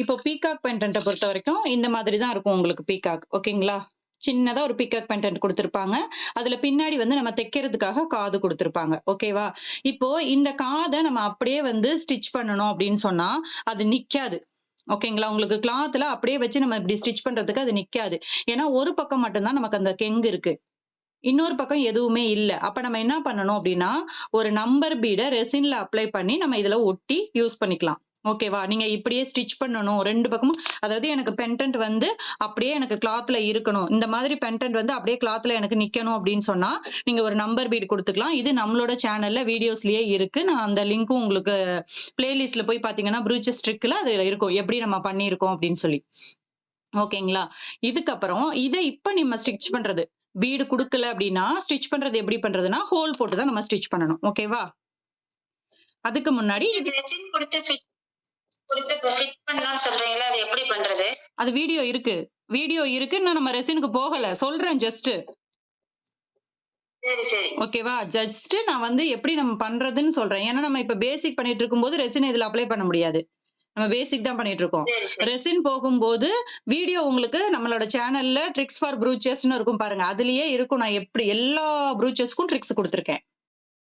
இப்போ பீகாக் பெண்டன்ட்ட பொறுத்தவரைக்கும் இந்த மாதிரி தான் இருக்கும் உங்களுக்கு பீகாக். ஓகேங்களா? சின்னதா ஒரு பீகாக் பெண்டன்ட் குடுத்திருப்பாங்க. அதுல பின்னாடி வந்து நம்ம தைக்கிறதுக்காக காது குடுத்திருப்பாங்க. ஓகேவா? இப்போ இந்த காத நம்ம அப்படியே வந்து ஸ்டிச் பண்ணணும் அப்படின்னு சொன்னா, அது நிக்காது. ஓகேங்களா? உங்களுக்கு கிளாத்ல அப்படியே வச்சு நம்ம இப்படி ஸ்டிச் பண்றதுக்கு அது நிக்காது. ஏன்னா, ஒரு பக்கம் மட்டும் தான் நமக்கு அந்த கெங்கு இருக்கு. இன்னொரு பக்கம் எதுவுமே இல்ல. அப்ப நம்ம என்ன பண்ணணும் அப்டின்னா, ஒரு நம்பர் பீட ரெசின்ல அப்ளை பண்ணி நம்ம இதுல ஒட்டி யூஸ் பண்ணிக்கலாம். ஓகேவா? நீங்க இப்படியே ஸ்டிச் பண்ணணும். 2 பக்கமும் அதாவது எனக்கு பெண்டன்ட் வந்து அப்படியே எனக்கு கிளாத்ல இருக்கணும். இந்த மாதிரி பெண்டன்ட் வந்து அப்படியே கிளாத்ல எனக்கு நிக்கணும் அப்படின்னு சொன்னா, நீங்க ஒரு நம்பர் பீட் குடுத்துக்கலாம். இது நம்மளோட சேனல்ல வீடியோஸ்லயே இருக்கு. நான் அந்த லிங்க்கும் உங்களுக்கு பிளேலிஸ்ட்ல போய் பார்த்தீங்கன்னா, ப்ரூச்சஸ் ட்ரிக்ல அதுல இருக்கும். எப்படி நம்ம பண்ணியிருக்கோம் அப்படின்னு சொல்லி. ஓகேங்களா? இதுக்கப்புறம் இத இப்ப நம்ம ஸ்டிச் பண்றது. பீடு குடுக்கல அப்டின்னா, ஸ்டிச் பண்றது எப்படி பண்றதுன்னா, ஹோல் போட்டு தான் நம்ம ஸ்டிச் பண்ணணும். ஓகேவா? அதுக்கு முன்னாடி நீங்க ரெசின் குடுத்து இப்ப ஃபிட் பண்ணலாம்னு சொல்றீங்கல்ல, அது எப்படி பண்றது? அது வீடியோ இருக்கு. வீடியோ இருக்கு. இன்னும் நம்ம ரெசினுக்கு போகல. சொல்றேன் ஜஸ்ட். சரி, சரி. ஓகேவா? ஜஸ்ட் நான் வந்து எப்படி நம்ம பண்றதுன்னு சொல்றேன். ஏன்னா நம்ம இப்ப பேசிக் பண்ணிட்டு இருக்கும்போது ரெசின் இதுல அப்ளை பண்ண முடியாது. நம்ம பேசிக் தான் பண்ணிட்டு இருக்கோம். சரி, சரி. ரெசின் போகும்போது வீடியோ உங்களுக்கு நம்மளோட சேனல்ல ட்ரிக்ஸ் ஃபார் ப்ரூச்சஸ்ன்னு இருக்கும் பாருங்க. அதிலேயே இருக்கும். நான் எப்படி எல்லா ப்ரூச்சஸ்க்கும் ட்ரிக்ஸ் குடுத்துருக்கேன்.